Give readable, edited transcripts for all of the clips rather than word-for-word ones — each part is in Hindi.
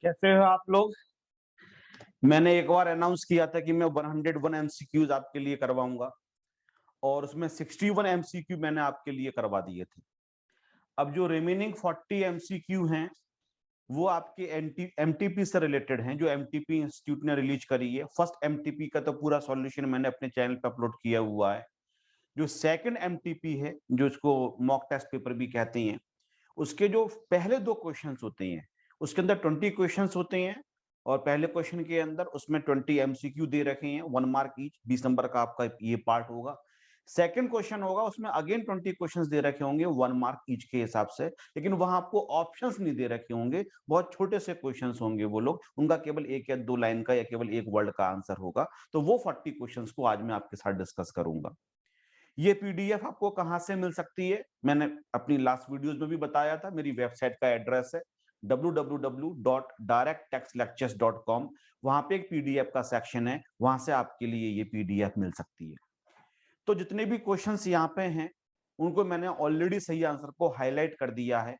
कैसे हो आप लोग? मैंने एक बार अनाउंस किया था कि मैं 101 एमसीक्यूज आपके लिए करवाऊंगा और उसमें 61 एमसीक्यू मैंने आपके लिए करवा दिए थे। अब जो रिमेनिंग 40 एमसीक्यू हैं वो आपके एमटीपी से रिलेटेड हैं, जो एमटीपी इंस्टीट्यूट ने रिलीज करी है। फर्स्ट एमटीपी का तो पूरा सॉल्यूशन मैंने अपने चैनल पे अपलोड किया हुआ है। जो सेकंड एमटीपी है, जो इसको मॉक टेस्ट पेपर भी कहते हैं, उसके जो पहले दो क्वेश्चंस होते हैं उसके अंदर 20 क्वेश्चंस होते हैं और पहले क्वेश्चन के अंदर उसमें 20 एमसीक्यू दे रखे हैं, 1 मार्क ईच, 20 नंबर का आपका ये पार्ट होगा। सेकंड क्वेश्चन होगा, उसमें अगेन 20 क्वेश्चंस दे रखे होंगे 1 मार्क ईच के हिसाब से, लेकिन वहां आपको ऑप्शंस नहीं दे रखे होंगे। बहुत छोटे से क्वेश्चंस होंगे वो लोग, उनका केवल एक या दो लाइन का या केवल एक वर्ड का आंसर होगा। तो वो 40 क्वेश्चंस को आज मैं आपके साथ डिस्कस करूंगा। ये पीडीएफ आपको कहां से मिल सकती है? मैंने अपनी लास्ट वीडियोस में भी बताया था। मेरी वेबसाइट का एड्रेस है www.directtextlectures.com। वहां पे एक पीडीएफ का सेक्शन है, वहां से आपके लिए ये पीडीएफ मिल सकती है। तो जितने भी क्वेश्चंस यहाँ पे हैं उनको मैंने ऑलरेडी सही आंसर को हाईलाइट कर दिया है।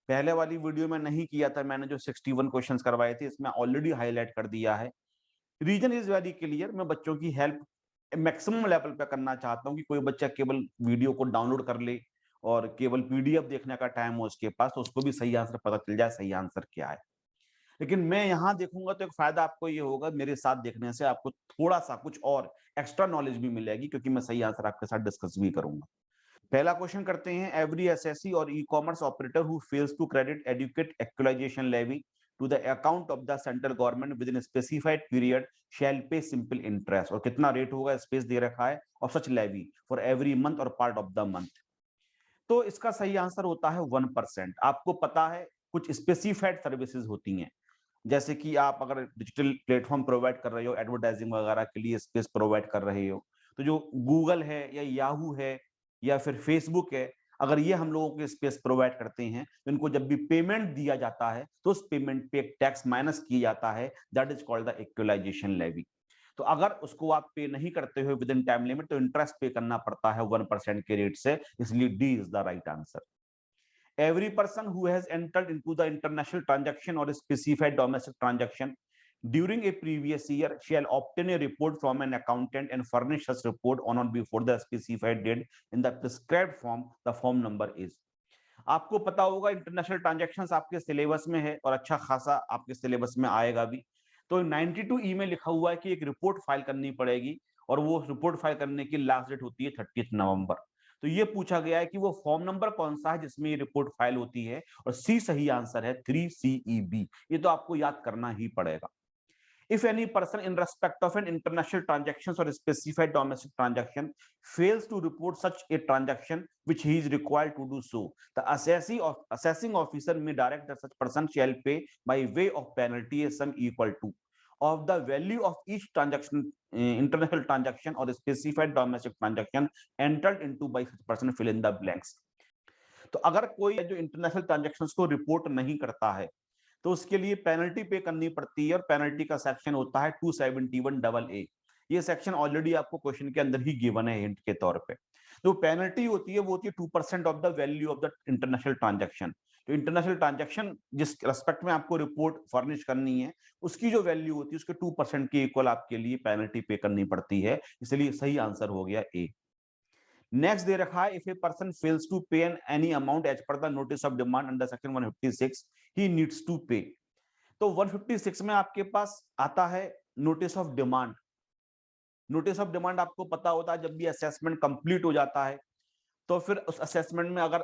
पहले वाली वीडियो में नहीं किया था, मैंने जो 61 क्वेश्चंस करवाए थे इसमें ऑलरेडी हाईलाइट कर दिया है। Reason is very clear. मैं बच्चों की हेल्प मैक्सिमम लेवल पे करना चाहता हूँ कि कोई बच्चा केवल वीडियो को डाउनलोड कर ले और केवल पीडीएफ देखने का टाइम हो उसके पास, तो उसको भी सही आंसर पता चल जाए सही आंसर क्या है। लेकिन मैं यहाँ देखूंगा तो एक फायदा आपको ये होगा, मेरे साथ देखने से आपको थोड़ा सा कुछ और एक्स्ट्रा नॉलेज भी मिलेगी, क्योंकि मैं सही आंसर आपके साथ डिस्कस भी करूंगा। पहला क्वेश्चन करते हैं। एवरी एसएससी और e commerce operator who fails to credit educate equalisation levy to the account of the central government within specified period shall pay simple interest. और कितना रेट होगा स्पेस दे रखा है, of such levy for every month or part of the month. तो इसका सही आंसर होता है 1%। आपको पता है कुछ स्पेसिफाइड सर्विसेज होती हैं, जैसे कि आप अगर डिजिटल प्लेटफॉर्म प्रोवाइड कर रहे हो, एडवर्टाइजिंग वगैरह के लिए स्पेस प्रोवाइड कर रहे हो, तो जो गूगल है या याहू है या फिर फेसबुक है, अगर ये हम लोगों को स्पेस प्रोवाइड करते हैं तो इनको जब भी पेमेंट दिया जाता है तो उस पेमेंट पे एक टैक्स माइनस किया जाता है, that is called the equalisation levy. तो अगर उसको आप पे नहीं करते हो विद इन टाइम लिमिट तो इंटरेस्ट पे करना पड़ता है 1% के रेट से, इसलिए D is the right answer. Every person who has entered into the international transaction or specified domestic transaction during a previous year shall obtain a report from an accountant and furnish such report on or before the specified date in the prescribed form. The form number is। आपको पता होगा इंटरनेशनल ट्रांजैक्शंस आपके सिलेबस में है और अच्छा खासा आपके सिलेबस में आएगा भी। तो 92 ई में लिखा हुआ है कि एक रिपोर्ट फाइल करनी पड़ेगी और वो रिपोर्ट फाइल करने की लास्ट डेट होती है 30 नवंबर। तो ये पूछा गया है कि वो फॉर्म नंबर कौन सा है जिसमें ये रिपोर्ट फाइल होती है, और सी सही आंसर है 3CEB। ये तो आपको याद करना ही पड़ेगा। If any person in respect of an international transactions or specified domestic transaction fails to report such a transaction which he is required to do so, the assessing officer may direct that such person shall pay by way of penalty a sum equal to of the value of each transaction, international transaction or specified domestic transaction entered into by such person, fill in the blanks। तो अगर कोई जो इंटरनेशनल ट्रांजेक्शन्स को रिपोर्ट नहीं करता है तो उसके लिए पेनल्टी पे करनी पड़ती है, और पेनल्टी का सेक्शन होता है 271AA। ये सेक्शन ऑलरेडी आपको क्वेश्चन के अंदर ही गिवन है हिंट के तौर पे। तो पेनल्टी होती है वो होती है 2% of the value of the international transaction. तो इंटरनेशनल ट्रांजेक्शन जिस रेस्पेक्ट में आपको रिपोर्ट फर्निश करनी है उसकी जो वैल्यू होती है उसके 2% के इक्वल आपके लिए पेनल्टी पे करनी पड़ती है, इसलिए सही आंसर हो गया ए। नेक्स्ट दे रखा है, if a person fails to pay an any amount as per the notice of demand under section 156 he needs to pay. तो 156 में आपके पास आता है notice of demand. Notice of demand आपको पता होता है जब भी असेसमेंट कंप्लीट हो जाता है तो फिर उस असेसमेंट में अगर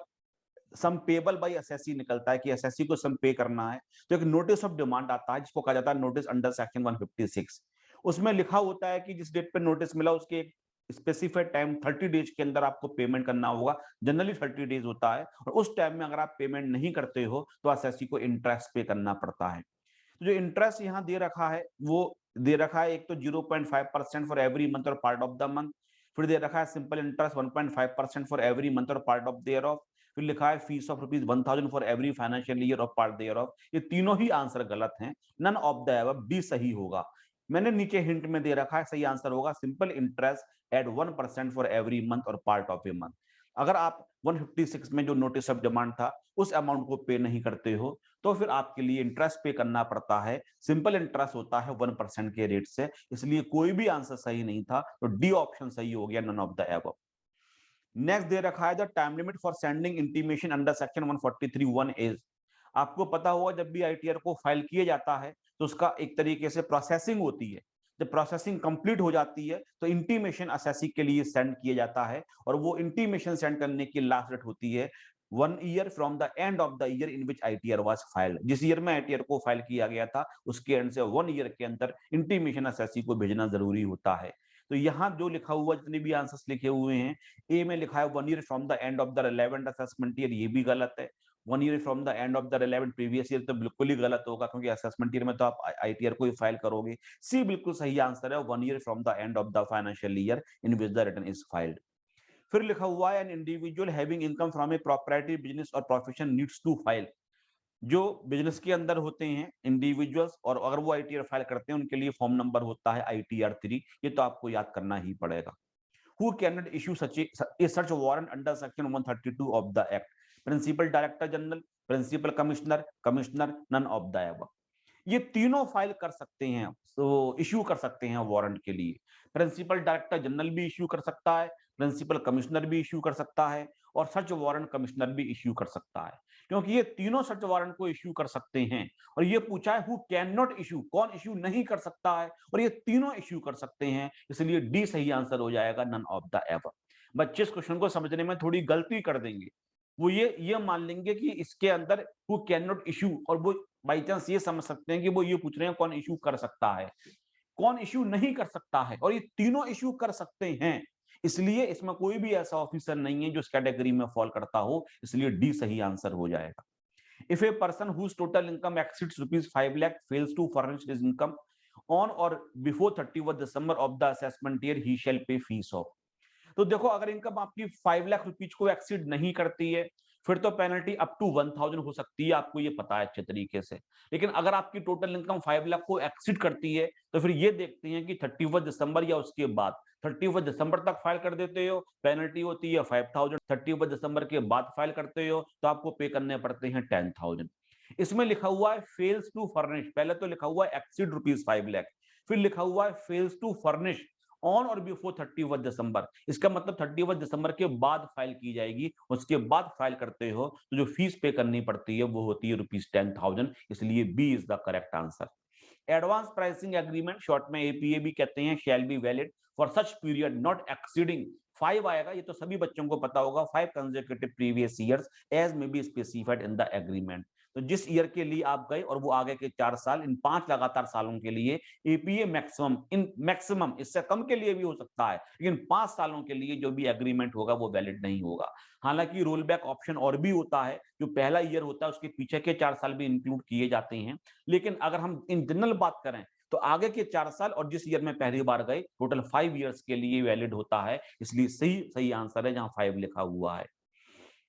सम पेबल बाय असेसी निकलता है कि असेसी को सम पे करना है, तो एक नोटिस ऑफ डिमांड आता है जिसको कहा जाता है नोटिस अंडर सेक्शन 156। उसमें लिखा होता है कि जिस डेट पे नोटिस मिला उसके एक स्पेसिफाइड टाइम 30 डेज के अंदर आपको पेमेंट करना होगा। जनरली 30 डेज होता है, और उस टाइम में अगर आप पेमेंट नहीं करते हो तो असेसी को इंटरेस्ट पे करना पड़ता है। तो जो इंटरेस्ट यहाँ दे रखा है वो दे रखा है, एक तो 0.5% for every month or part of the month. फिर दे रखा है simple interest 1.5% for every month or part ऑफ देयर ऑफ। फिर लिखा है fees of ₹1000 for every financial year of part thereof. ये तीनों ही आंसर गलत हैं। None of the above, D सही होगा। मैंने नीचे हिंट में दे रखा है, सही आंसर होगा simple interest eight 1% for every month or part of a month. अगर आप 156 में जो नोटिस ऑफ डिमांड था उस अमाउंट को पे नहीं करते हो तो फिर आपके लिए इंटरेस्ट पे करना पड़ता है। सिंपल इंटरेस्ट होता है 1% के रेट से, इसलिए कोई भी आंसर सही नहीं था, तो डी ऑप्शन सही हो गया, none of the above. Next दे रखा है the time limit for sending intimation under section 143(1) is. आपको पता होगा जब भी आईटीआर को फाइल किया जाता है तो उसका एक तरीके से प्रोसेसिंग होती है। जब प्रोसेसिंग कंप्लीट हो जाती है तो इंटीमेशन असेसी के लिए सेंड किया जाता है, और वो इंटीमेशन सेंड करने की लास्ट डेट होती है 1 year from the end of the year in which ITR was filed. जिस ईयर में आईटीआर को फाइल किया गया था उसके एंड से 1 ईयर के अंदर इंटीमेशन असेसी को भेजना जरूरी होता है। तो यहाँ जो लिखा हुआ, जितने भी आंसर्स लिखे हुए हैं, ए में लिखा है 1 year from the end of the relevant assessment year, ये भी गलत है। 1 year from the end of the relevant previous year तो बिल्कुल ही गलत होगा, क्योंकि असेसमेंट ईयर में तो आप आईटीआर को ही फाइल करोगे। सी बिल्कुल सही आंसर है, 1 year from the end of the financial year in which the return is filed. फिर लिखा हुआ है an individual having income from A proprietary business और प्रोफेशन नीड्स टू फाइल। जो बिजनेस के अंदर होते हैं इंडिविजुअल्स, और अगर वो आईटीआर फाइल करते हैं उनके लिए फॉर्म नंबर होता है ITR3, ये तो आपको याद करना ही पड़ेगा। Who cannot issue a search warrant under section 132 of the act? Principal Director General, Principal Commissioner, Commissioner, none of the above। ये तीनों फाइल कर सकते हैं, तो इश्यू कर सकते हैं वारंट के लिए। प्रिंसिपल डायरेक्टर जनरल भी इश्यू कर सकता है, प्रिंसिपल कमिश्नर भी इश्यू कर सकता है, और सर्च वारंट कमिश्नर भी इश्यू कर सकता है। क्योंकि ये तीनों सर्च वारंट को इश्यू कर सकते हैं, और ये पूछा है हु कैन नॉट इश्यू, कौन इश्यू नहीं कर सकता है, और ये तीनों इश्यू कर सकते हैं, इसलिए डी सही आंसर हो जाएगा, नन ऑफ द एबव। बच्चे इस क्वेश्चन को समझने में थोड़ी गलती कर देंगे, वो ये मान लेंगे कि इसके अंदर हु कैन नॉट इश्यू, और वो बाई चांस ये समझ सकते हैं कि वो ये पूछ रहे हैं कौन इश्यू कर सकता है, कौन इश्यू नहीं कर सकता है, और ये तीनों इश्यू कर सकते हैं। इसलिए इसमें कोई भी ऐसा ऑफिसर नहीं है जो इस कैटेगरी में फॉल करता हो, इसलिए डी सही आंसर हो जाएगा। If a person whose total income exceeds ₹5 लाख fails to furnish his income on और बिफोर 31 दिसंबर of the assessment year, he shall pay fees of. तो देखो, अगर इनकम आपकी 5 लाख रुपीज को एक्सीड नहीं करती है फिर तो पेनल्टी अप टू 1000 हो सकती है, आपको ये पता है अच्छे तरीके से। लेकिन अगर आपकी टोटल इनकम 5 लाख को एक्सीड करती है तो फिर ये देखते हैं कि 31 दिसंबर या उसके बाद, 31 दिसंबर तक फाइल कर देते हो पेनल्टी होती है 5000, 31 दिसंबर के बाद फाइल करते हो तो आपको पे करने पड़ते हैं 10,000। इसमें लिखा हुआ है फेल्स टू फर्निश, पहले तो लिखा हुआ है एक्सीड ₹5 लाख, फिर लिखा हुआ है फेल्स टू फर्निश ऑन और बिफोर 31 दिसंबर। इसका मतलब 31 दिसंबर के बाद फाइल की जाएगी, उसके बाद फाइल करते हो तो जो फीस पे करनी पड़ती है वो होती है ₹10,000, इसलिए B is the correct answer. Advance pricing agreement, short में एपीए भी कहते हैं, shall be valid for such period not exceeding 5 आएगा, ये तो सभी बच्चों को पता होगा, 5 consecutive previous years as may be specified in the agreement. तो जिस ईयर के लिए आप गए और वो आगे के 4 साल, इन 5 लगातार सालों के लिए एपीए मैक्सिमम, इन मैक्सिमम इससे कम के लिए भी हो सकता है, लेकिन 5 सालों के लिए जो भी एग्रीमेंट होगा वो वैलिड नहीं होगा। हालांकि रोल बैक ऑप्शन और भी होता है, जो पहला ईयर होता है उसके पीछे के 4 साल भी इंक्लूड किए जाते हैं, लेकिन अगर हम इन जनरल बात करें तो आगे के 4 साल और जिस ईयर में पहली बार गए टोटल 5 ईयर्स के लिए वैलिड होता है, इसलिए सही सही आंसर है जहां 5 लिखा हुआ है।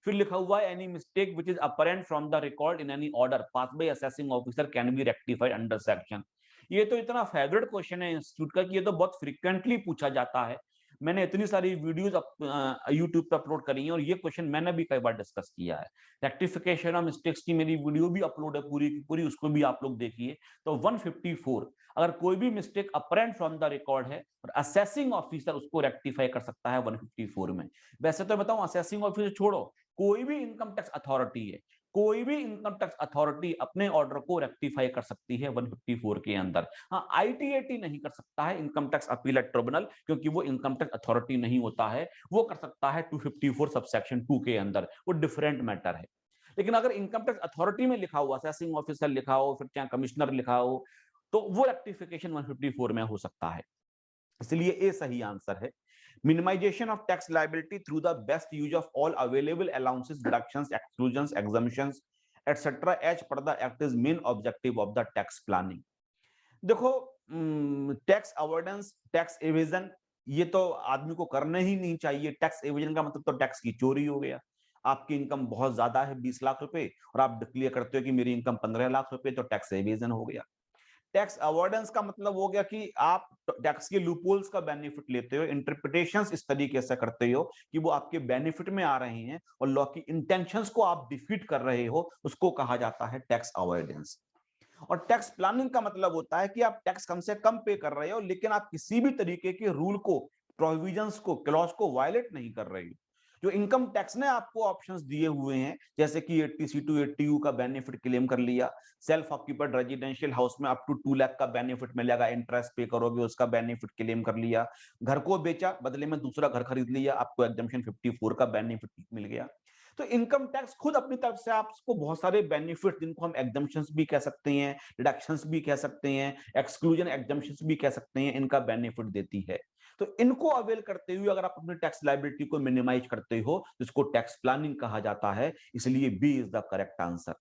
फिर लिखा हुआ है any mistake which is apparent from the record in any order pass by assessing officer can be rectified under section. ये तो इतना फेवरेट क्वेश्चन है इंस्टीट्यूट का कि ये तो बहुत फ्रिक्वेंटली पूछा जाता है। मैंने इतनी सारी वीडियोस यूट्यूब पे अपलोड करी हैं और ये क्वेश्चन मैंने भी कई बार डिस्कस किया है। रेक्टिफिकेशन ऑफ मिस्टेक्स की मेरी वीडियो भी अपलोड है पूरी की पूरी, उसको भी आप लोग देखिए। तो 154, अगर कोई भी mistake apparent from the record है और असेसिंग ऑफिसर उसको रेक्टिफाई कर सकता है 154 में। वैसे तो बताऊं, असेसिंग ऑफिसर छोड़ो, कोई भी इनकम टैक्स अथॉरिटी है, कोई भी इनकम टैक्स अथॉरिटी अपने ऑर्डर को रेक्टिफाई कर सकती है 154 के अंदर। हाँ, ITAT नहीं कर सकता है, इनकम टैक्स अपीलेट ट्रिब्यूनल, क्योंकि वो इनकम टैक्स अथॉरिटी नहीं होता है। वो कर सकता है 254 सबसेक्शन 2 के अंदर, वो डिफरेंट मैटर है। लेकिन अगर इनकम टैक्स अथॉरिटी में लिखा हुआ, असेसिंग ऑफिसर लिखा हो, फिर चाहे कमिश्नर लिखा हो, तो वो रेक्टिफिकेशन 154 में हो सकता है, इसलिए ए सही आंसर है। Minimization of tax liability through the best use of all available allowances, deductions, exclusions, exemptions etcetera as per the act is main objective of the tax planning. देखो, टैक्स अवॉइडेंस, टैक्स एविजन, ये तो आदमी को करना ही नहीं चाहिए। टैक्स एविजन का मतलब तो टैक्स की चोरी हो गया। आपकी इनकम बहुत ज्यादा है 20 लाख रुपए और आप डिक्लेयर करते हो कि मेरी इनकम 15 लाख रुपए, तो टैक्स एविजन हो गया। टैक्स अवॉइडेंस का मतलब हो गया कि आप टैक्स के लूपहोल्स का बेनिफिट लेते हो, इंटरप्रिटेशंस इस तरीके से करते हो कि वो आपके बेनिफिट में आ रहे हैं और लॉ की इंटेंशंस को आप डिफीट कर रहे हो, उसको कहा जाता है टैक्स अवॉइडेंस। और टैक्स प्लानिंग का मतलब होता है कि आप टैक्स कम से कम पे कर रहे हो, लेकिन आप किसी भी तरीके के रूल को, प्रोविजंस को, क्लॉज को वायलेट नहीं कर रहे हो। जो इनकम टैक्स ने आपको ऑप्शंस दिए हुए हैं, जैसे कि 80C टू 80U का बेनिफिट क्लेम कर लिया, सेल्फ ऑक्यूपाइड रेजिडेंशियल हाउस में अप टू 2 लाख का बेनिफिट मिलेगा, इंटरेस्ट पे करोगे उसका बेनिफिट क्लेम कर लिया, घर को बेचा बदले में दूसरा घर खरीद लिया, आपको एग्जम्पशन 54 का बेनिफिट मिल गया। तो इनकम टैक्स खुद अपनी तरफ से आपको बहुत सारे बेनिफिट, जिनको हम एग्जम्पशंस भी कह सकते हैं, डिडक्शंस भी कह सकते हैं, एक्सक्लूजन एग्जम्पशंस भी कह सकते हैं, इनका बेनिफिट देती है। तो इनको अवेल करते हुए अगर आप अपनी टैक्स लायबिलिटी को मिनिमाइज करते हो, जिसको टैक्स प्लानिंग कहा जाता है, इसलिए B is the correct answer.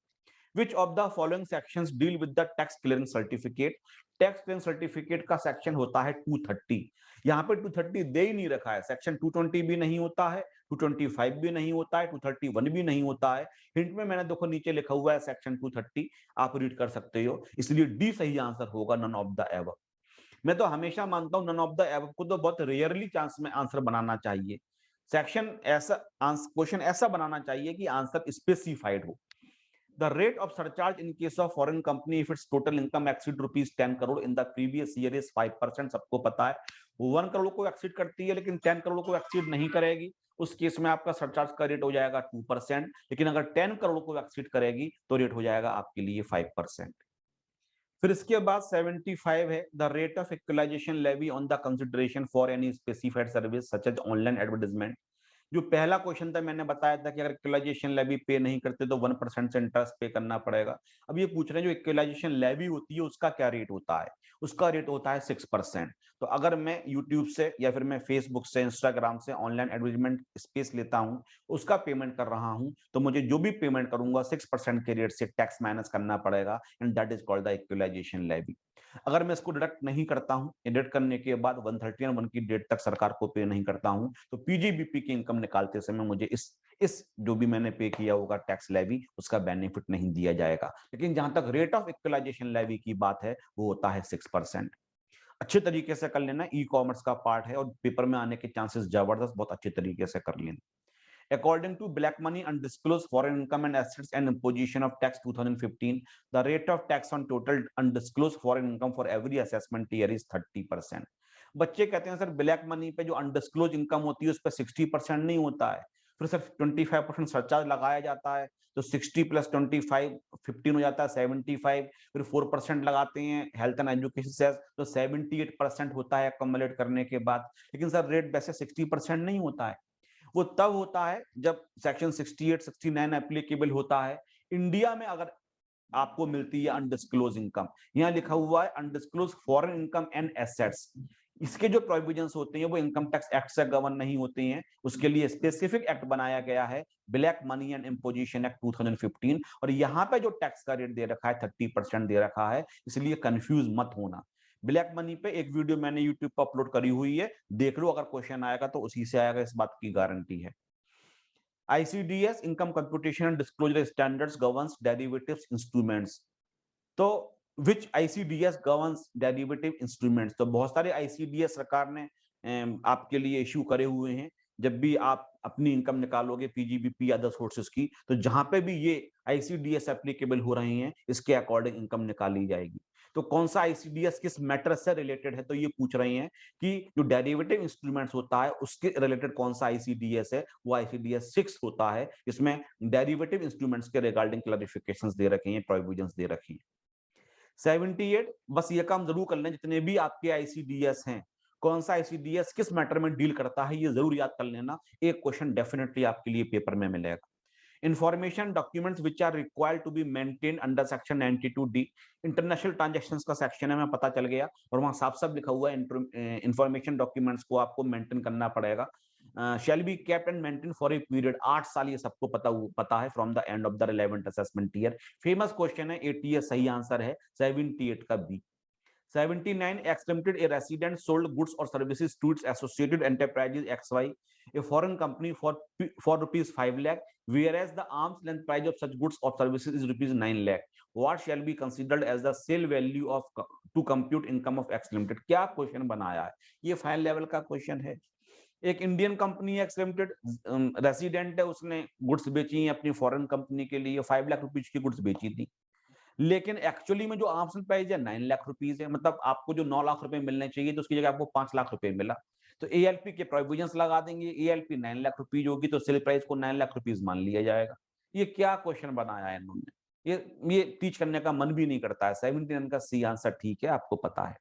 Which of the following sections deal with the tax clearing certificate? Tax clearing certificate का सेक्शन होता है 230। यहाँ पे 230 दे ही नहीं रखा है, सेक्शन 220 भी नहीं होता है, 225 भी नहीं होता है, 231 भी नहीं होता है। हिंट में मैंने देखो नीचे लिखा हुआ है सेक्शन 230, आप रीड कर सकते हो, इसलिए डी सही आंसर होगा, नन ऑफ द एबव। मैं तो हमेशा मानता हूं नन ऑफ द एबव को तो बहुत रेयरली चांस में आंसर बनाना चाहिए। सेक्शन ऐसा, क्वेश्चन ऐसा बनाना चाहिए कि आंसर स्पेसिफाइड हो। The rate of surcharge in case of foreign company if its total income exceed rupees 10 crore in the previous year is 5%। सबको पता है वो 1 करोड़ को एक्सीड करती है लेकिन 10 करोड़ को एक्सीड नहीं करेगी, उस केस में आपका सरचार्ज का रेट हो जाएगा 2%, लेकिन अगर 10 करोड़ को एक्सीड करेगी तो रेट हो जाएगा आपके लिए 5%। फिर इसके बाद 75 है, the rate of equalization levy on the consideration for any specified service such as online advertisement. जो पहला क्वेश्चन था मैंने बताया था कि अगर इक्वलाइजेशन लेवी पे नहीं करते तो 1% से इंटरेस्ट पे करना पड़ेगा। अब ये पूछ रहे हैं जो इक्वलाइजेशन लेवी होती है उसका क्या रेट होता है, उसका रेट होता है 6%। तो अगर मैं यूट्यूब से या फिर मैं फेसबुक से, इंस्टाग्राम से ऑनलाइन एडवर्टाइजमेंट स्पेस लेता हूं, उसका पेमेंट कर रहा हूं, तो मुझे जो भी पेमेंट करूंगा 6% के रेट से टैक्स माइनस करना पड़ेगा, and that is called the equalisation levy. अगर मैं इसको डिडक्ट नहीं करता हूं, डिडक्ट करने के बाद 131 की डेट तक सरकार को पे नहीं करता हूं, तो पीजीबीपी की इनकम निकालते समय मुझे इस जो भी मैंने पे किया होगा टैक्स लेवी, उसका बेनिफिट नहीं दिया जाएगा। लेकिन जहां तक रेट ऑफ इक्वलाइजेशन लेवी की बात है, वो होता है 6%। अच्छे तरीके से कर लेना, ई कॉमर्स का पार्ट है और पेपर में आने के चांसेस जबरदस्त, बहुत अच्छे तरीके से कर लेना। According to Black Money Undisclosed Foreign Income and Assets and Imposition of Tax 2015, the rate of tax on total undisclosed foreign income for every assessment year is 30%। बच्चे कहते हैं सर ब्लैक मनी पे जो अनडिस्क्लोज इनकम होती है उस पर 60% नहीं होता है, फिर सिर्फ 25% सरचार्ज लगाया जाता है, तो 60 प्लस 25 15 हो जाता है 75, फिर 4% लगाते हैं हेल्थ एंड एजुकेशन सेस, तो 78% होता है अकोमोलेट करने के बाद। लेकिन सर रेट वैसे 60% नहीं होता है, वो तब होता है जब सेक्शन 68 69 एप्लीकेबल होता है। इंडिया में अगर आपको मिलती है अनडिस्क्लोज इनकम, यहां लिखा हुआ है undisclosed foreign income and assets, इसके जो प्रोविजंस होते हैं वो इनकम टैक्स एक्ट से गवर्न नहीं होते हैं, उसके लिए स्पेसिफिक एक्ट बनाया गया है, black money and imposition act 2015, और यहाँ पे जो टैक्स का रेट दे रखा है 30% दे रखा है, इसलिए कंफ्यूज मत होना। ब्लैक मनी पे एक वीडियो मैंने यूट्यूब पर अपलोड करी हुई है, देख लो, अगर क्वेश्चन आएगा तो उसी से आएगा, इस बात की गारंटी है। ICDS income computation and disclosure standards governs derivatives instruments. तो विच ICDS गवर्न्स डेरिवेटिव इंस्ट्रूमेंट्स, तो बहुत सारे ICDS सरकार ने आपके लिए इश्यू करे हुए हैं। जब भी आप अपनी इनकम निकालोगे पीजीबीपी अदर सोर्सेस की, तो जहां पे भी ये ICDS एप्लीकेबल हो रहे हैं, इसके अकॉर्डिंग इनकम निकाली जाएगी। तो कौन सा ICDS किस मैटर से रिलेटेड है, तो ये पूछ रहे हैं कि जो डेरिवेटिव इंस्ट्रूमेंट्स होता है उसके रिलेटेड कौन सा ICDS है, वो ICDS 6 होता है। इसमें डेरिवेटिव इंस्ट्रूमेंट्स के रिगार्डिंग क्लैरिफिकेशंस दे रखे हैं, प्रोविजंस दे रखी हैं। 78, बस ये काम जरूर कर लें जितने भी आपके ICDS हैं, कौन सा ICDS किस मैटर में डील करता है, ये जरूर याद कर लेना, एक क्वेश्चन डेफिनेटली आपके लिए पेपर में मिलेगा। Information documents which are required to be maintain under section 92D, international transactions का सेक्शन है, मैं पता चल गया, और वहां साफ साफ लिखा हुआ है इंफॉर्मेशन डॉक्यूमेंट्स को आपको मेंटेन करना पड़ेगा। Shall be kept and maintain for a period 8 साल, ये सबको पता है, from the end of the relevant assessment year. Famous question है, 80 सही आंसर है, 78 का B. 79, exempted a resident sold goods or services to its associated enterprises XY, a foreign company for rupees 5 lakh, whereas the arm's length price of such goods or services is rupees 9 lakh. What shall be considered as the sale value of to compute income of X limited. क्या क्वेश्चन बनाया है, ये फाइनल लेवल का क्वेश्चन है। एक Indian company X limited resident है, उसने गुड्स बेची है अपनी फॉरेन कंपनी के लिए, 5 लाख रुपीज की गुड्स बेची थी, लेकिन एक्चुअली में जो ऑप्शन प्राइस है 9 लाख रुपीज है, मतलब आपको जो 9 लाख रुपए मिलने चाहिए तो उसकी जगह आपको 5 लाख रुपए मिला। तो एएलपी के प्रोविजंस लगा देंगे, एएलपी 9 लाख रुपीज होगी तो सेल प्राइस को 9 लाख रुपीज मान लिया जाएगा। ये क्या क्वेश्चन बनाया है इन्होंने, ये टीच करने का मन भी नहीं करता है। 79 का सी आंसर ठीक है, आपको पता है।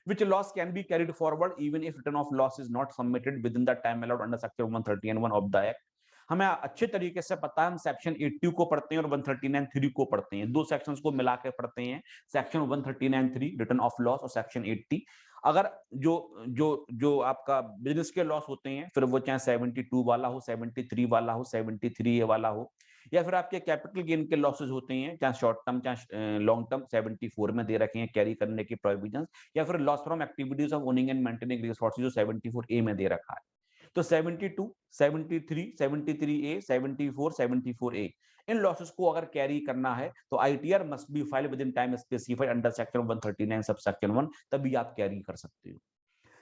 Which loss can be carried forward even if return of loss is not submitted within the time allowed under section 139(1) of the act। हमें अच्छे तरीके से पता है, हम सेक्शन 80 को पढ़ते हैं और 139(3) को पढ़ते हैं, दो सेक्शंस को मिला के पढ़ते हैं, सेक्शन 139(3) रिटर्न ऑफ लॉस और सेक्शन 80। अगर जो जो जो आपका बिजनेस के लॉस होते हैं, फिर वो चाहे 72 वाला हो, 73 वाला हो, 73A वाला हो, या फिर आपके कैपिटल गेन के लॉसेज होते हैं, चाहे शॉर्ट टर्म चाहे लॉन्ग टर्म, 74 में दे रखे हैं कैरी करने की प्रोविजंस, या फिर loss from activities of owning and maintaining resources जो 74A में दे रखा है। तो 72, 73, 73A, 74, 74A, इन लॉसेस को अगर कैरी करना है तो ITR must be file with in time specified under section 139 sub section 1, तभी आप कैरी कर सकते हो।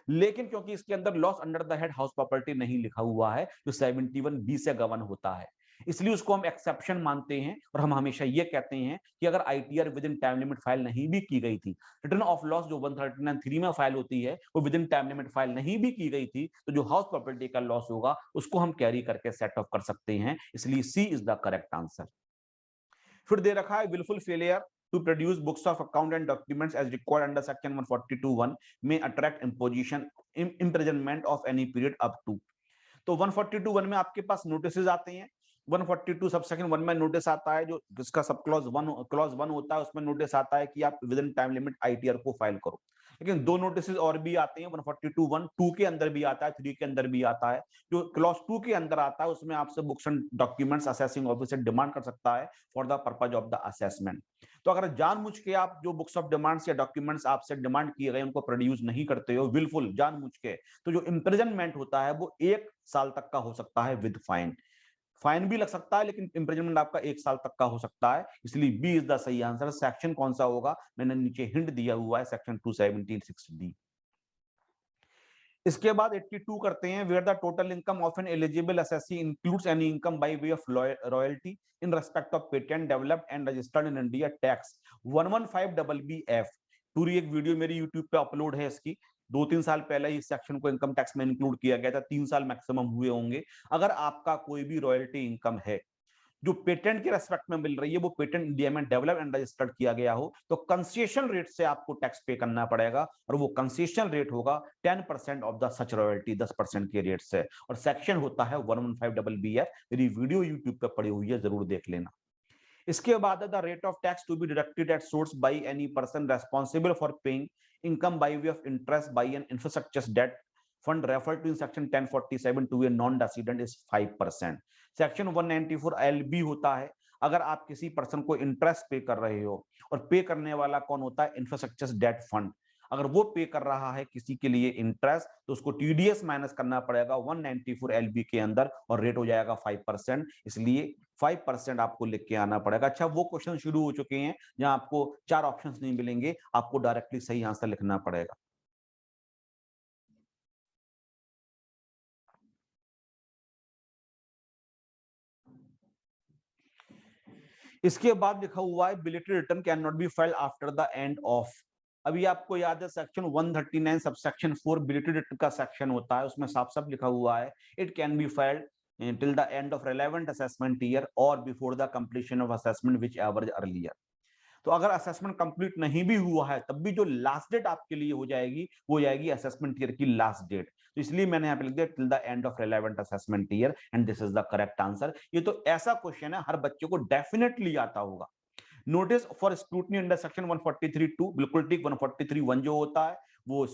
लेकिन क्योंकि इसके अंदर loss under the head house property नहीं लिखा हुआ है, जो 71B से गवर्न होता है, इसलिए उसको हम एक्सेप्शन मानते हैं और हम हमेशा ये कहते हैं कि अगर ITR with in time limit file नहीं भी की गई थी, रिटर्न ऑफ लॉस जो 139(3) में फाइल होती है वो with in time limit file नहीं भी की गई थी, तो जो हाउस प्रॉपर्टी का लॉस होगा उसको हम कैरी करके सेट ऑफ कर सकते हैं, इसलिए C is the correct answer. फिर दे रखा है wilful failure to produce books of account and documents as required under section 142(1) may attract imposition imprisonment of any period up to। तो 142(1) में आपके पास नोटिस आते हैं, 142 सब सेक्शन 1 में नोटिस आता है, जो जिसका सब क्लॉज 1 होता है, उसमें नोटिस आता है कि आप with in time limit ITR को फाइल करो। लेकिन दो नोटिस और भी आते हैं, 142(1) 2 के अंदर भी आता है, 3 के अंदर भी आता है। जो क्लॉज 2 के अंदर आता है उसमें आपसे books and documents assessing officer demand कर सकता है for the purpose of the assessment. तो अगर जानबूझ के आप जो बुक्स ऑफ डिमांड्स या डॉक्यूमेंट्स आपसे डिमांड किए गए उनको प्रोड्यूस नहीं करते हो विलफुल जानबूझ के, तो जो इंप्रिजनमेंट होता है वो 1 साल तक का हो सकता है विद फाइन। फाइन भी लग सकता है लेकिन इंप्रिजनमेंट आपका 1 साल तक का हो सकता है, इसलिए बी इज द सही आंसर। सेक्शन कौन सा होगा, मैंने नीचे हिंट दिया हुआ है, सेक्शन 276D। इसके बाद 82 करते हैं, where the total income of an eligible assessee includes any income by way of royalty in respect of patent developed and registered in India tax 115BBF। पूरी एक वीडियो मेरी यूट्यूब पे अपलोड है इसकी, 2-3 साल पहले इस सेक्शन को इनकम टैक्स में इंक्लूड किया गया था, 3 साल मैक्सिमम हुए होंगे। अगर आपका कोई भी रॉयल्टी इनकम है जो पेटेंट के रेस्पेक्ट में मिल रही है, वो पेटेंट इंडिया में डेवलप एंड रजिस्टर्ड किया गया हो, तो कंसेशन रेट से आपको टैक्स पे करना पड़ेगा, और वो कंसेशन रेट होगा 10% ऑफ द सच रॉयल्टी, 10% के रेट से, और सेक्शन होता है 115BBF। मेरी वीडियो यूट्यूब पे पड़ी हुई है, जरूर देख लेना। इसके बाद the rate of tax to be deducted at source by any person responsible for paying income by way of interest by an infrastructure debt fund referred to in section 1047 to a non resident is 5%। Section 194LB होता है, अगर आप किसी पर्सन को इंटरेस्ट पे कर रहे हो, और पे करने वाला कौन होता है, इंफ्रास्ट्रक्चर डेट फंड, अगर वो पे कर रहा है किसी के लिए इंटरेस्ट, तो उसको टीडीएस माइनस करना पड़ेगा 194LB के अंदर, और रेट हो जाएगा 5%, इसलिए 5% आपको लिख के आना पड़ेगा। अच्छा, वो क्वेश्चन शुरू हो चुके हैं जहां आपको 4 ऑप्शंस नहीं मिलेंगे, आपको डायरेक्टली सही आंसर लिखना पड़ेगा। इसके बाद लिखा हुआ है belated return cannot be filed after the end of. अभी आपको याद है सेक्शन 139 सबसेक्शन 4 बिलेटेड रिटर्न का सेक्शन होता है, उसमें साफ साफ लिखा हुआ है it can be filed till the end of relevant assessment year और before the completion of assessment whichever earlier. तो अगर असेसमेंट कंप्लीट नहीं भी हुआ है तब भी जो लास्ट डेट आपके लिए हो जाएगी वो हो जाएगी असेसमेंट ईयर की लास्ट डेट। तो इसलिए मैंने यहाँ पे लिख दिया till the end of relevant assessment year, and this is the correct answer. ये तो ऐसा क्वेश्चन है हर बच्चे को डेफिनेटली आता होगा। Notice for scrutiny under section 143(2) बिल्कुल ठीक, 143(1) जो होता है वो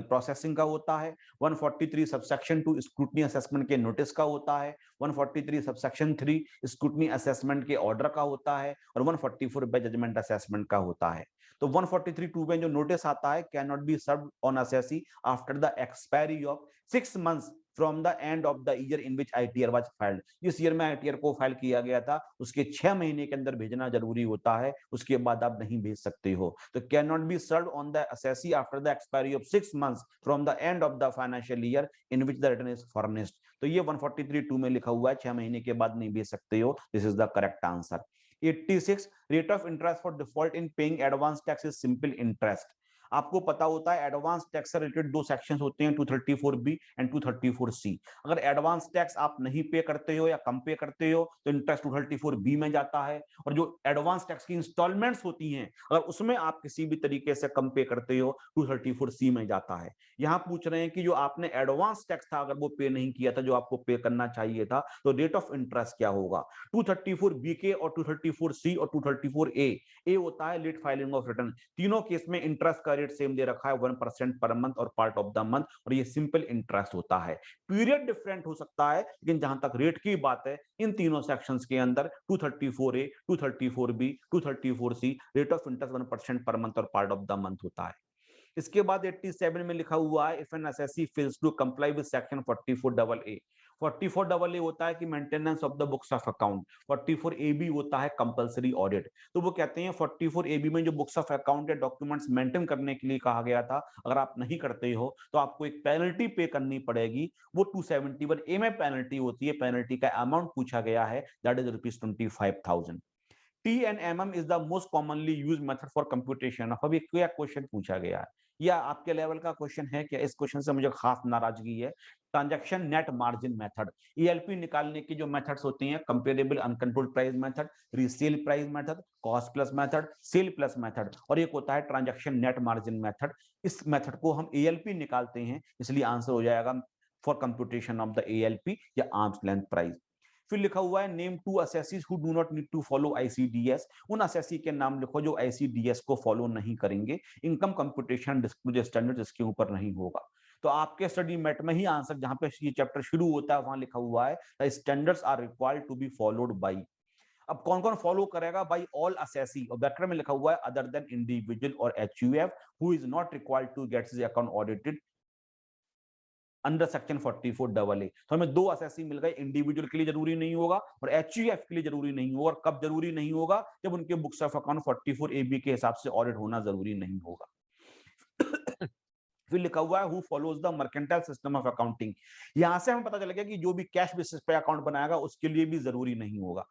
प्रोसेसिंग का होता है, 143 सबसेक्शन 2 स्क्रूटनी असेसमेंट के नोटिस का होता है, 143 सबसेक्शन 3 स्क्रूटनी असेसमेंट के ऑर्डर का होता है, और 144 बाय जजमेंट असेसमेंट का होता है। तो 143(2) में जो नोटिस आता है can not be served on assessee after the expiry of 6 months from the end of the year in which ITR was filed. जिस ईयर में आईटीआर को फाइल किया गया था उसके 6 महीने के अंदर भेजना जरूरी होता है, उसके बाद आप नहीं भेज सकते हो। तो can not be served on the assessee after the expiry of 6 months from the end of the financial year in which the return is furnished. तो ये 143(2) में लिखा हुआ है 6 महीने के बाद नहीं भेज सकते हो। This is the correct answer. 86 rate of interest for default in paying advance tax is simple interest. आपको पता होता है एडवांस टैक्स से रिलेटेड दो सेक्शंस होते हैं 234B एंड 234C। अगर एडवांस टैक्स आप नहीं पे करते हो या कम पे करते हो तो इंटरेस्ट 234B में जाता है, और जो एडवांस टैक्स की इंस्टॉलमेंट्स होती हैं अगर उसमें आप किसी भी तरीके से कम पे करते हो 234C में जाता है। यहाँ पूछ रहे हैं कि जो आपने एडवांस टैक्स था अगर वो पे नहीं किया था जो आपको पे करना चाहिए था, तो रेट ऑफ इंटरेस्ट क्या होगा। 234B के और 234C और 234A, ए होता है लेट फाइलिंग ऑफ रिटर्न। तीनों केस में इंटरेस्ट का रेट सेम दे रखा है 1% per month or part of the month, और ये सिंपल इंटरेस्ट होता है। पीरियड डिफरेंट हो सकता है, लेकिन जहां तक रेट की बात है इन तीनों सेक्शंस के अंदर 234A, 234B, 234C rate of interest 1% per month or part of the month होता है। इसके बाद 87 में लिखा हुआ है if an assessee fails to comply with section 44AA। 44AA होता है कि maintenance of the books of account, 44AB होता है कंपलसरी ऑडिट। तो वो कहते हैं 44AB में जो बुक्स ऑफ अकाउंट या डॉक्यूमेंट्स मेंटेन करने के लिए कहा गया था अगर आप नहीं करते हो तो आपको एक पेनल्टी पे करनी पड़ेगी। वो 271A में पेनल्टी होती है। पेनल्टी का अमाउंट पूछा गया है, that is ₹25,000। TNMM is the most commonly used method for computation। अब एक क्या क्वेश्चन पूछा गया है या आपके लेवल का क्वेश्चन है क्या, इस क्वेश्चन से मुझे खास नाराजगी है। Transaction net margin method, ELP निकालने की जो मेथड्स होती हैं comparable uncontrolled price method, resale price method, cost plus method, sale plus method, और एक होता है ट्रांजैक्शन नेट मार्जिन मेथड। इस मेथड को हम ELP निकालते हैं, इसलिए आंसर हो जाएगा for computation of the ELP या आर्म्स लेंथ प्राइस। फिर लिखा हुआ है name 2 assessees who do not need to follow ICDS। उन असेसी के नाम लिखो जो ICDS को फॉलो नहीं करेंगे। इनकम कंप्यूटेशन डिस्क्लोजर स्टैंडर्ड इसके ऊपर नहीं होगा। तो आपके स्टडी मेट में ही आंसर जहां पे ये चैप्टर शुरू होता है वहां लिखा हुआ है standards are required to be followed by. अब कौन कौन फॉलो करेगा, बाई ऑल असेसी, और ब्रैकेट में लिखा हुआ है अदर देन इंडिविजुअल और HUF who is not required to get his account audited under section 44AA। तो हमें दो असेसी मिल गए, इंडिविजुअल के लिए जरूरी नहीं होगा और HUF के लिए जरूरी नहीं होगा। और कब जरूरी नहीं होगा, जब उनके बुक्स ऑफ अकाउंट 44AB के हिसाब से ऑडिट होना जरूरी नहीं होगा। फिर लिखा हुआ है who follows the mercantile system of accounting. यहां से हमें पता चल गया कि जो भी कैश बेसिस पे अकाउंट बनाएगा उसके लिए भी जरूरी नहीं होगा,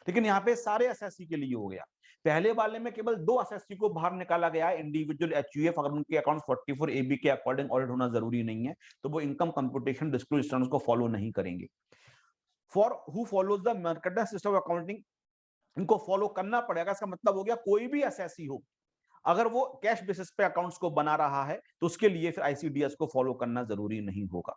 लेकिन यहाँ पे सारे असेसी के लिए हो गया। पहले वाले में केवल दो असेसी को बाहर निकाला गया है, इंडिविजुअल HUF अगर उनके अकाउंट 44AB के अकॉर्डिंग ऑडिट होना जरूरी नहीं है तो वो इनकम कंप्यूटेशन डिस्क्लोजर स्टैंडर्ड्स को फॉलो नहीं करेंगे। For who follows the mercantile system of accounting, इनको फॉलो करना पड़ेगा। इसका मतलब हो गया कोई भी असेसी हो अगर वो कैश बेसिस पे अकाउंट्स को बना रहा है तो उसके लिए फिर ICDS को फॉलो करना जरूरी नहीं होगा।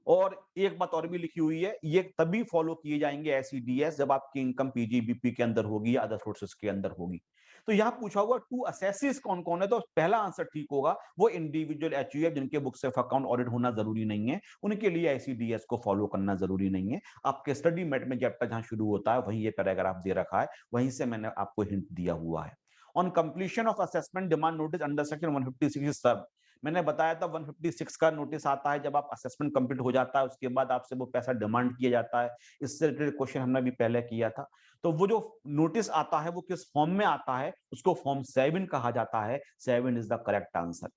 और एक बात और भी लिखी हुई है, ये तभी फॉलो किए जाएंगे ICDS जब आपकी इनकम PGBP के अंदर होगी या अदर सोर्सेस के अंदर होगी। तो यहाँ पूछा हुआ 2 असेसीज कौन कौन है, तो पहला आंसर ठीक होगा, वो इंडिविजुअल HUF जिनके बुक्स ऑफ अकाउंट ऑडिट होना जरूरी नहीं है, उनके लिए ICDS को फॉलो करना जरूरी नहीं है। आपके स्टडी मेट में चैप्टर जहां शुरू होता है वहीं ये पैराग्राफ दे रखा है, वहीं से मैंने आपको हिंट दिया हुआ है। On completion of assessment demand notice under section 156 is serve. मैंने बताया था 156 का नोटिस आता है जब आप असेसमेंट कंप्लीट हो जाता है, उसके बाद आपसे वो पैसा डिमांड किया जाता है। इससे रिलेटेड क्वेश्चन हमने भी पहले किया था। तो वो जो नोटिस आता है वो किस फॉर्म में आता है, उसको फॉर्म 7 कहा जाता है। 7 is the correct answer.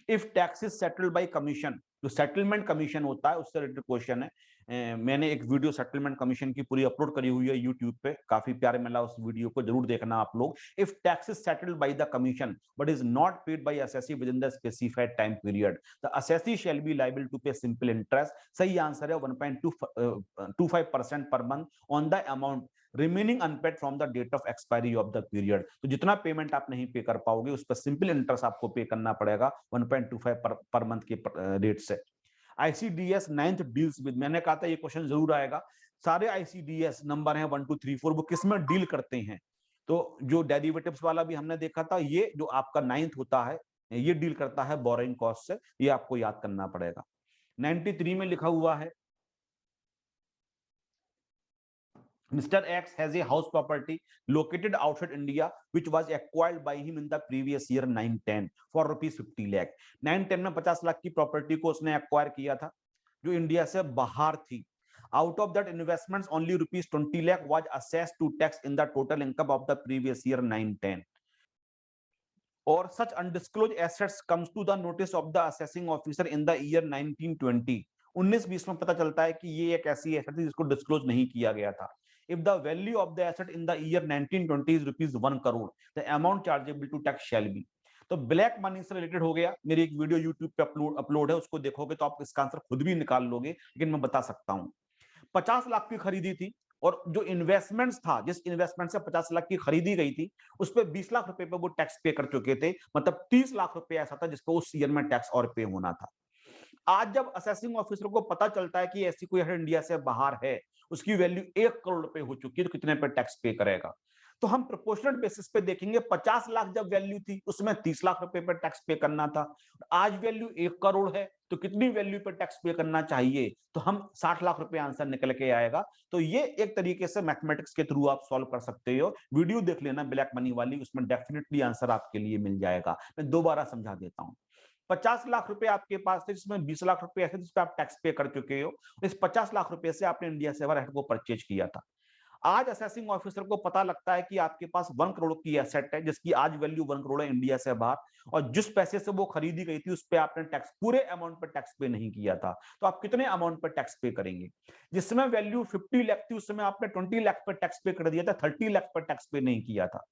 If tax is settled bye commission, जो सेटलमेंट कमीशन होता है उससे रिलेटेड क्वेश्चन है। मैंने एक वीडियो सेटलमेंट कमीशन की पूरी अपलोड करी हुई है यूट्यूब पे, काफी प्यारे मिला, उस वीडियो को जरूर देखना आप लोग। If tax is settled by the commission but is not paid by assessee within the specified time period, the assessee shall be liable to pay simple interest. सही आंसर है 1.25% per month on the amount remaining unpaid from the date of expiry of the period. तो जितना पेमेंट आप नहीं पे कर पाओगे उस पर सिंपल इंटरेस्ट आपको पे करना पड़ेगा 1.25 पर मंथ के रेट से। ICDS 9th डील्स विद, मैंने कहा था ये क्वेश्चन जरूर आएगा। सारे ICDS नंबर हैं 1 2 3 4, वो किस में डील करते हैं। तो जो डेरिवेटिव्स वाला भी हमने देखा था, ये जो आपका 9th होता है ये डील करता है बोरोइंग कॉस्ट से, ये आपको याद करना पड़ेगा। 93 में लिखा हुआ है Mr. X has a house property located outside India which was acquired by him in the previous year 9-10 for rupees 50 lakh। 9-10 में 50 लाख की प्रॉपर्टी को उसने एक्वायर किया था। जो इंडिया से बाहर थी। Out of that investments only ₹20 lakh was assessed to tax in the total income of the previous year 9-10 और such undisclosed assets comes to the notice of the assessing officer in the year 1920। 19-20 में पता चलता है कि ये एक ऐसी एसेट थी जिसको डिस्क्लोज नहीं किया गया था। If the value of the asset in the year 1920 is ₹1 crore, the amount chargeable to tax shall be। तो ब्लैक मनी से रिलेटेड हो गया। मेरी एक वीडियो यूट्यूब पे अपलोड है, उसको देखोगे तो आप इसका आंसर खुद भी निकाल लोगे, लेकिन मैं बता सकता हूं। 50 लाख की खरीदी थी और जो इन्वेस्टमेंट्स था, जिस इन्वेस्टमेंट से 50 लाख की खरीदी गई थी, उस पर 20 लाख रुपए पे वो टैक्स पे कर चुके थे। मतलब 30 लाख रुपए ऐसा था जिसको उस ईयर में टैक्स और पे होना था। आज जब असेसिंग ऑफिसर को पता चलता है कि ऐसी कोई एसेट इंडिया से बाहर है, उसकी वैल्यू 1 करोड़ रुपए हो चुकी है, तो कितने पे टैक्स पे करेगा? तो हम प्रोपोर्शनल बेसिस पे देखेंगे। 50 लाख जब वैल्यू थी, उसमें 30 लाख रुपए पर टैक्स पे करना था। आज वैल्यू 1 करोड़ है, तो कितनी वैल्यू पर टैक्स पे करना चाहिए? तो हम 60 लाख रुपए आंसर निकल के आएगा। तो ये एक तरीके से मैथमेटिक्स के थ्रू आप सॉल्व कर सकते हो। वीडियो देख लेना ब्लैक मनी वाली, उसमें डेफिनेटली आंसर आपके लिए मिल जाएगा। मैं दोबारा समझा देता हूं। 50 लाख रुपए आपके पास थे, जिसमें 20 लाख रुपए ऐसे जिस पे आप टैक्स पे कर चुके हो। इस 50 लाख रुपए से आपने इंडिया से बाहर को परचेज किया था। आज असेसिंग ऑफिसर को पता लगता है कि आपके पास 1 करोड़ की एसेट है, जिसकी आज वैल्यू 1 करोड़ है इंडिया से बाहर, और जिस पैसे से वो खरीदी गई थी उस पे आपने टैक्स, पूरे अमाउंट पर टैक्स पे नहीं किया था। तो आप कितने अमाउंट पर टैक्स पे करेंगे? जिस समय वैल्यू 50 लाख थी, उस समय आपने 20 लाख पर टैक्स पे कर दिया था, 30 लाख पर टैक्स पे नहीं किया था।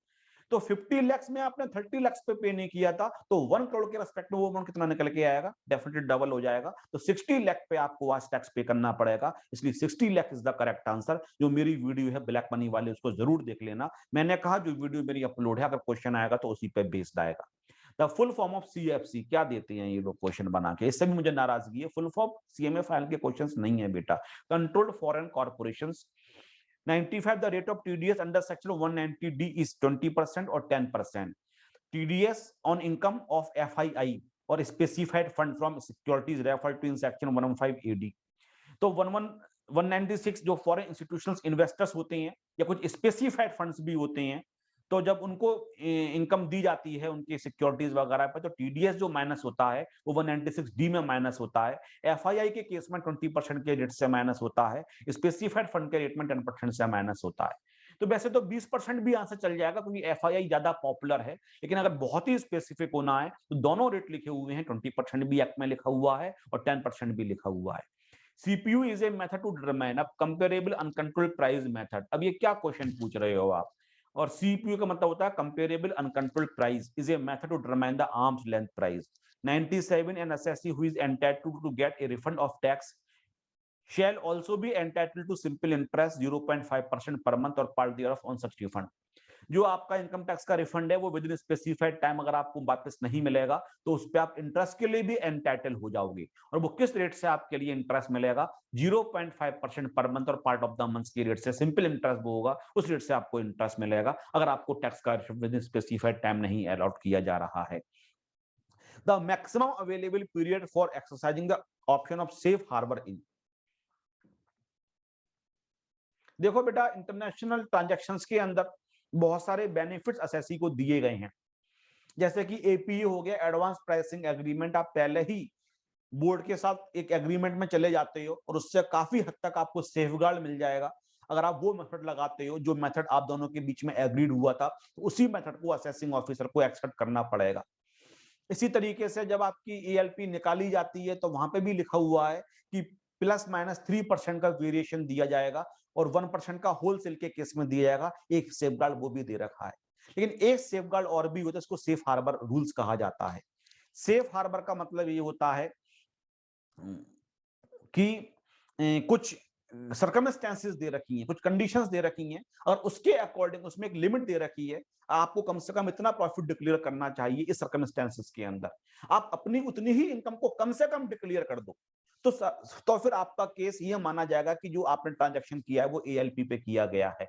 तो 50 लाख में आपने 30 लाख पे नहीं किया था, तो 1 करोड़ के रेस्पेक्ट में वो अमाउंट कितना निकल के आएगा? डेफिनेटली डबल हो जाएगा। तो 60 लाख पे आपको आज टैक्स पे करना पड़ेगा। इसलिए 60 lakh is the correct answer. जो मेरी वीडियो है ब्लैक मनी वाले, उसको जरूर देख लेना। मैंने कहा जो वीडियो मेरी अपलोड है, अगर क्वेश्चन आएगा तो उसी पे बेस्ड आएगा। The full form of CFC क्या देते हैं ये लोग क्वेश्चन बना के? इससे भी मुझे नाराजगी है। फुल फॉर्म CMA फाइल के क्वेश्चंस नहीं है बेटा। Controlled foreign corporations. 95 the rate of TDS under section 190D is 20% or 10%. TDS on income of FII or specified fund from securities referred to in section 115 AD। तो 196 जो फॉरेन इंस्टीट्यूशनल इन्वेस्टर्स होते हैं या कुछ स्पेसिफाइड फंड्स भी होते हैं, तो जब उनको इनकम दी जाती है उनकी सिक्योरिटीज वगैरह पर, तो टीडीएस जो माइनस होता है वो 196D में माइनस होता है। एफआईआई के केस में 20% के रेट से माइनस होता है। स्पेसिफाइड फंड के रेट में 10% से माइनस होता है। तो वैसे तो 20% भी आंसर चल जाएगा, क्योंकि एफआईआई ज्यादा पॉपुलर है। लेकिन अगर बहुत ही स्पेसिफिक होना है तो दोनों रेट लिखे हुए हैं। 20% भी एक्ट में लिखा हुआ है और 10% भी लिखा हुआ है। CPU is a method to determine a comparable uncontrolled price method. अब ये क्या क्वेश्चन पूछ रहे हो आप? और सीपीयू का मतलब होता है comparable uncontrolled price is a method to determine the arms length price. 97 an assessee who is entitled to get a refund of tax shall also be entitled to simple interest 0.5% per month or part thereof on such refund। जो आपका इनकम टैक्स का रिफंड है वो विद इन स्पेसिफाइड टाइम अगर आपको वापस नहीं मिलेगा, तो उस पर आप इंटरेस्ट के लिए भी एंटाइटल हो जाओगे। और वो किस रेट से आपके लिए इंटरेस्ट मिलेगा? 0.5% per month or part of the month की रेट से। सिंपल इंटरेस्ट वो होगा, उस रेट से आपको इंटरेस्ट मिलेगा अगर आपको टैक्स का विद इन स्पेसिफाइड टाइम नहीं अलॉट किया जा रहा है। The maximum available period for exercising the option of safe harbour in. देखो बेटा, इंटरनेशनल ट्रांजैक्शंस के अंदर बहुत सारे बेनिफिट्स असेसी को दिए गए हैं। जैसे कि एपीए हो गया, एडवांस प्राइसिंग एग्रीमेंट। आप पहले ही बोर्ड के साथ एक एग्रीमेंट में चले जाते हो और उससे काफी हद तक आपको सेफगार्ड मिल जाएगा। अगर आप वो मेथड लगाते हो जो मेथड आप दोनों के बीच में एग्रीड हुआ था, तो उसी मेथड को असेसिंग ऑफिसर को एक्सेप्ट करना पड़ेगा। इसी तरीके से जब आपकी एएलपी निकाली जाती है, तो वहां पे भी लिखा हुआ है कि +-3% का वेरिएशन दिया जाएगा और 1% का होलसेल के केस में दिया जाएगा। एक सेफगार्ड वो भी दे रखा है। लेकिन एक सेफगार्ड और भी होता है, इसको सेफ हार्बर रूल्स कहा जाता है। सेफ हार्बर का मतलब ये होता है कि कुछ सर्कमस्टेंसेस दे रखी हैं, कुछ कंडीशंस दे रखी हैं और उसके अकॉर्डिंग उसमें एक लिमिट दे रखी है। आपको कम से कम इतना प्रॉफिट डिक्लेयर करना चाहिए इस सर्कमस्टेंसेस के अंदर। आप अपनी उतनी ही इनकम को कम से कम डिक्लेयर कर दो, तो फिर आपका केस ये माना जाएगा कि जो आपने ट्रांजैक्शन किया है वो एएलपी पे किया गया है।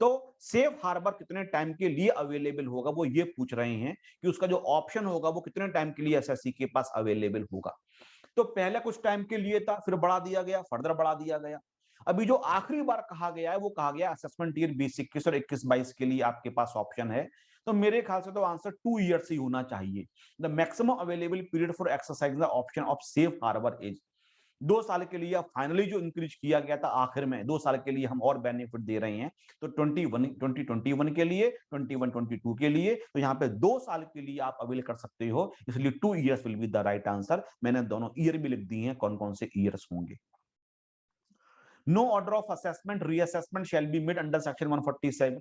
तो सेफ हार्बर कितने टाइम के लिए अवेलेबल होगा, वो ये पूछ रहे हैं कि उसका जो ऑप्शन होगा वो कितने टाइम के लिए एसएससी के पास अवेलेबल होगा। तो पहले कुछ टाइम के लिए था, फिर बढ़ा दिया गया, फर्दर बढ़ा दिया गया। अभी जो आखिरी बार कहा गया है वो कहा गया असेसमेंट ईयर 2021 और 21-22 के लिए आपके पास ऑप्शन है। तो मेरे ख्याल से तो आंसर 2 ईयर्स ही होना चाहिए। The maximum available period for exercise the option of safe harbour is 2 साल के लिए फाइनली जो इंक्रीज किया गया था आखिर में 2 साल के लिए हम और बेनिफिट दे रहे हैं। तो 2021 के लिए, 21-22 के लिए, तो यहाँ पे 2 साल के लिए आप अवेल कर सकते हो, इसलिए 2 years will be the right answer. मैंने दोनों ईयर भी लिख दिए हैं, कौन-कौन से ईयर्स होंगे। No order of assessment reassessment shall be made under section 147।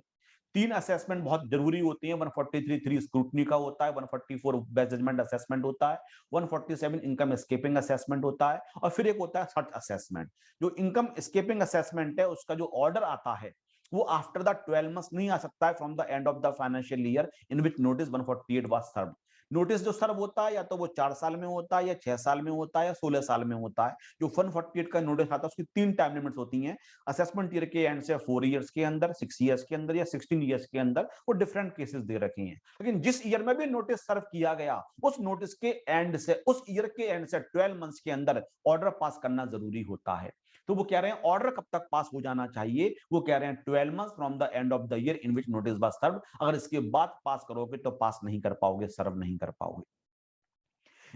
3 assessment बहुत जरूरी होती है। 143 3 स्क्रूटनी का होता है, 144 बेस्ट जजमेंट असेसमेंट होता है, 147 इनकम एस्केपिंग असेसमेंट होता है, और फिर एक होता है थर्ड असेसमेंट। जो इनकम एस्केपिंग असेसमेंट है उसका जो ऑर्डर आता है वो आफ्टर द 12 मंथ्स नहीं आ सकता है from the end of the financial year in which notice 148 was served. Notice जो सर्व होता है या तो वो 4 साल में होता है, या 6 साल में होता है, या 16 साल में होता है। जो 148 का नोटिस आता है उसकी 3 टाइम लिमिट्स होती हैं। असेसमेंट ईयर के एंड से 4 इयर्स के अंदर, 6 इयर्स के अंदर, या 16 इयर्स के अंदर, वो डिफरेंट केसेस दे रखे हैं। लेकिन जिस ईयर में भी नोटिस सर्व किया गया उस नोटिस के एंड से, उस ईयर के एंड से 12 मंथ्स के अंदर ऑर्डर पास करना जरूरी होता है। तो वो कह रहे हैं ऑर्डर कब तक पास हो जाना चाहिए, वो कह रहे हैं 12 months from the end of the year in which notice was served. अगर इसके बाद पास करोगे तो पास नहीं कर पाओगे, सर्व नहीं कर पाओगे।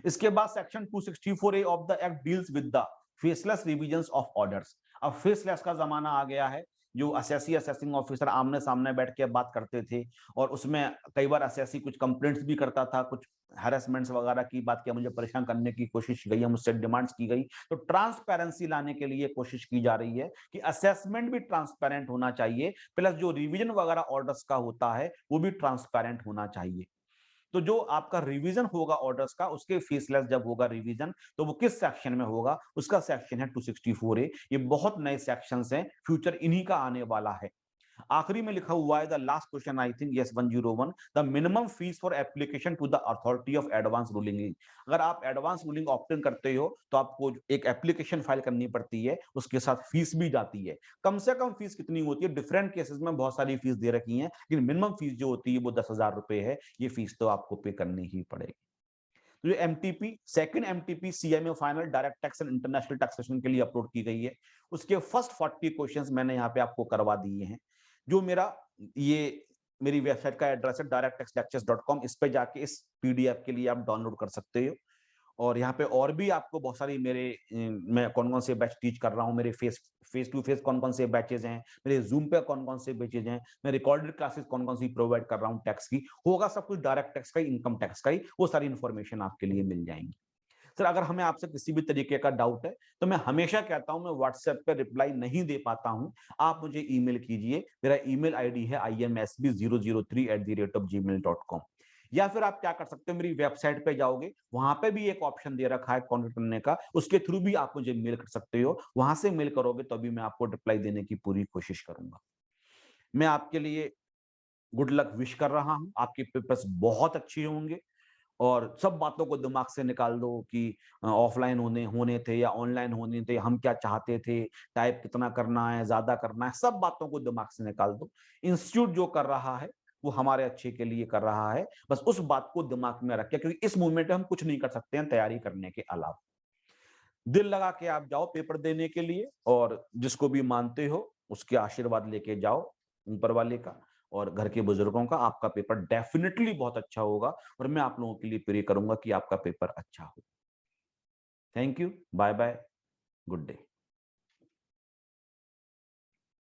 इसके बाद section 264A of the act deals with the faceless revisions of orders. अब फेसलेस का जमाना आ गया है। जो असेसी असेसिंग ऑफिसर आमने सामने बैठ के बात करते थे, और उसमें कई बार असेसी कुछ कंप्लेंट्स भी करता था, कुछ हैरेसमेंट्स वगैरह की बात किया, मुझे परेशान करने की कोशिश की गई है, मुझसे डिमांड्स की गई। तो ट्रांसपेरेंसी लाने के लिए कोशिश की जा रही है कि असेसमेंट भी ट्रांसपेरेंट होना चाहिए, प्लस जो रिवीजन वगैरह ऑर्डर्स का होता है वो भी ट्रांसपेरेंट होना चाहिए। तो जो आपका रिवीजन होगा ऑर्डर्स का, उसके फीसलेस जब होगा रिवीजन, तो वो किस सेक्शन में होगा, उसका सेक्शन है 264A। ये बहुत नए सेक्शंस हैं, फ्यूचर इन्हीं का आने वाला है। आखिरी में लिखा हुआ है the last question, I think yes 101, the minimum fees for application to the authority of advance ruling. अगर आप एडवांस रूलिंग ऑप्टेन करते हो तो आपको एक एप्लीकेशन फाइल करनी पड़ती है, उसके साथ फीस भी जाती है। कम से कम फीस कितनी होती है, डिफरेंट केसेस में बहुत सारी फीस दे रखी है, लेकिन मिनिमम फीस जो होती है वो 10,000 रुपए है। ये फीस तो आपको पे करनी ही पड़ेगी। तो जो MTP second MTP CMA final direct tax and international taxation के लिए अपलोड की गई है, उसके फर्स्ट 40 क्वेश्चंस मैंने यहाँ पे आपको करवा दिए हैं। जो मेरी वेबसाइट का एड्रेस है directtexlectures.com, इस पे जाके इस पीडीएफ के लिए आप डाउनलोड कर सकते हो। और यहाँ पे और भी आपको बहुत सारी मैं कौन-कौन से बैच टीच कर रहा हूँ, मेरे फेस टू फेस कौन-कौन से बैचेज हैं, मेरे जूम पे कौन-कौन से बैचेज हैं, मैं रिकॉर्डेड क्लासेस कौन-कौन सी प्रोवाइड कर रहा हूँ टैक्स की, होगा सब कुछ डायरेक्ट टैक्स का ही, इनकम टैक्स का ही, वो सारी इन्फॉर्मेशन आपके लिए मिल जाएंगी। सर अगर हमें आपसे किसी भी तरीके का डाउट है तो मैं हमेशा कहता हूं मैं व्हाट्सएप पे रिप्लाई नहीं दे पाता हूं, आप मुझे ईमेल कीजिए। मेरा ईमेल आईडी है imsb003@gmail.com। या फिर आप क्या कर सकते हो, मेरी वेबसाइट पे जाओगे, वहां पे भी एक ऑप्शन दे रखा है कॉन्टेक्ट करने का, उसके थ्रू भी आप मुझे मेल कर सकते हो। वहां से मेल करोगे तो भी मैं आपको रिप्लाई देने की पूरी कोशिश करूंगा। मैं आपके लिए गुड लक विश कर रहा हूं, आपके पेपर्स बहुत अच्छे होंगे। और सब बातों को दिमाग से निकाल दो कि ऑफलाइन होने होने थे या ऑनलाइन होने थे, हम क्या चाहते थे, टाइप कितना करना है, ज्यादा करना है, सब बातों को दिमाग से निकाल दो। इंस्टीट्यूट जो कर रहा है वो हमारे अच्छे के लिए कर रहा है, बस उस बात को दिमाग में रखिए, क्योंकि इस मूवमेंट में हम कुछ नहीं कर सकते हैं तैयारी करने के अलावा। दिल लगा के आप जाओ पेपर देने के लिए, और जिसको भी मानते हो उसके आशीर्वाद लेके जाओ, ऊपर वाले का और घर के बुजुर्गों का। आपका पेपर डेफिनेटली बहुत अच्छा होगा, और मैं आप लोगों के लिए प्रे करूंगा कि आपका पेपर अच्छा हो। Thank you, bye bye, good day.